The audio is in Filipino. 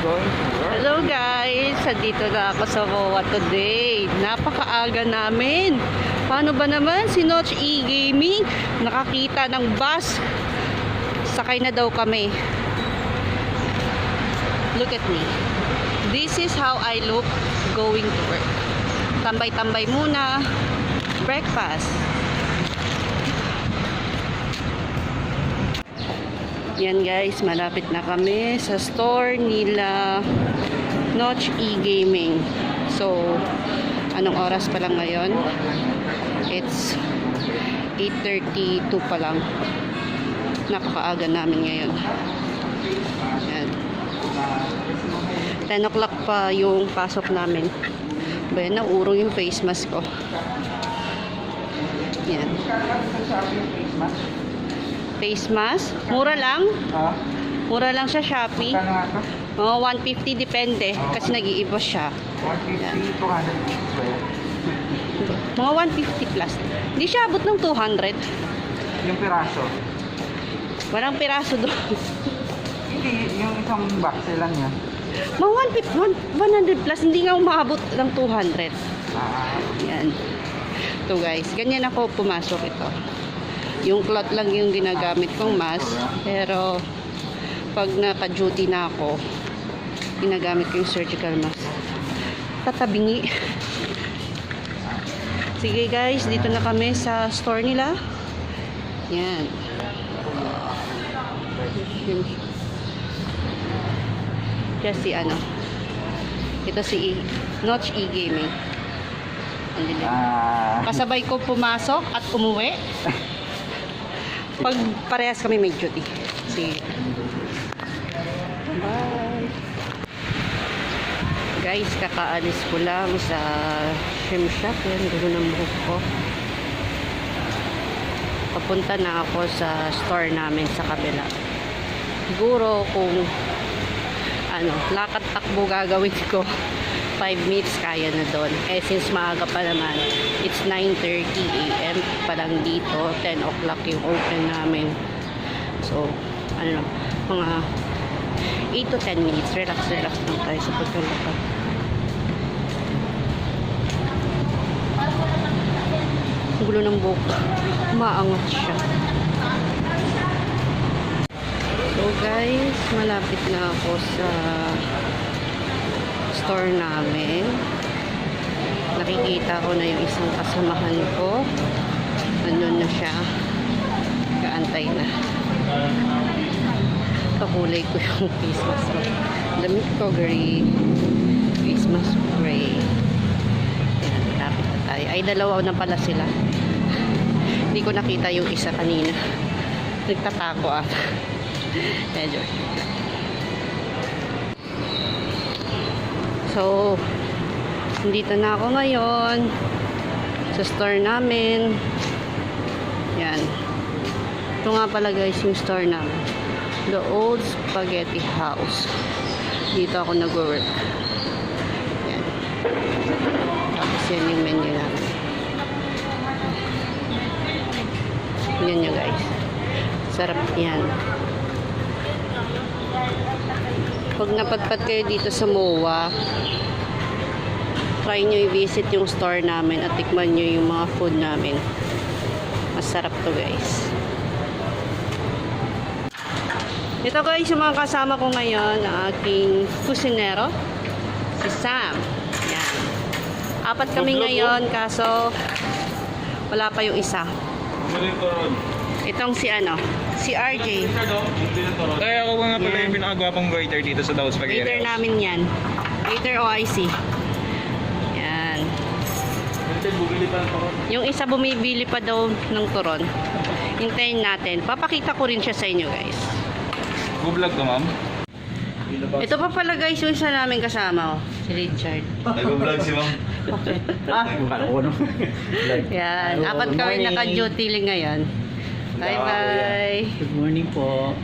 going to work. Hello guys! Dito na ako sa MOA today. Napakaaga namin. Paano ba naman si Notch E-Gaming nakakita ng bus? Sakay na daw kami. Look at me. This is how I look going to work. Tambay-tambay muna. Breakfast. Yan guys, malapit na kami sa store nila Notch E-Gaming. So, anong oras pa lang ngayon? It's 8:32 pa lang. Napakaaga namin ngayon. Yan. 10 o'clock pa yung pasok namin. Bayan, naurong yung face mask ko. Yan. Face mask? Mura lang? Ha? Mura lang sa Shopee. Kano nga ito? Mga 150 depende. Kasi nag-iiba siya. 150, 200. Mga 150 plus. Hindi siya abot ng 200. Yung piraso. Walang piraso doon. Hindi, yung isang box lang yan. Mga 100 plus. Hindi nga umabot ng 200. Yan. Ito guys. Ganyan ako pumasok ito. Yung cloth lang yung ginagamit kong mask. Pero pag naka-duty na ako, ginagamit ko yung surgical mask. Tatabingi. Sige guys, dito na kami sa store nila. Yan. Kasi ano, ito si Notch E-Gaming. Ang dilim. Kasabay ko pumasok at umuwi. Pag parehas kami may duty. Sige. Bye. Guys, kakaalis ko lang sa shim shop. Yan, gulo ng buhok ko. Papunta na ako sa store namin sa kabila. Siguro kung ano, lakad takbo gagawin ko 5 minutes kaya na doon. Eh since maaga pa naman, it's 9:30 AM pa lang dito, 10 o'clock yung open namin. So, ano lang, mga 8 to 10 minutes, relax lang tayo sa pagkalakad. Ang gulo ng buhok, maangat siya. So guys, malapit na ako sa store namin. Nakikita ko na yung isang kasamahan ko. Nandun na siya. Kaantay na. Kakulay ko yung face mask ko. Damit ko gray. Face mask gray. Yan, malapit na tayo. Ay, dalawa na pala sila. Hindi ko nakita yung isa kanina. Nagtatako ata. Medyo. So, nandito na ako ngayon sa store namin. Yan. Ito nga pala guys yung store namin. The Old Spaghetti House. Dito ako nag-work. Yan. Tapos yan yung menu namin. Yan nyo guys. Sarap yan. Pag napadpad kayo dito sa MOA, try nyo i-visit yung store namin at tikman nyo yung mga food namin. Masarap to guys. Ito guys yung mga kasama ko ngayon, ang aking kusinero, si Sam. Yan. 4 kami ngayon, kaso wala pa yung isa. Itong si ano, si RJ. Kaya ako nga pala yung pinakagwapang waiter dito sa Daos Spaghetti. Waiter namin yan. Waiter OIC. Yan. Yung isa bumibili pa daw ng turon. Hintayin natin. Papakita ko rin siya sa inyo guys. Go-vlog ka, ma'am? Ito pa pala guys yung isa namin kasama. Oh. Si Richard. Nag-vlog si ma'am. Yan. 4 kami naka-duty ngayon. Bye-bye. Good morning po.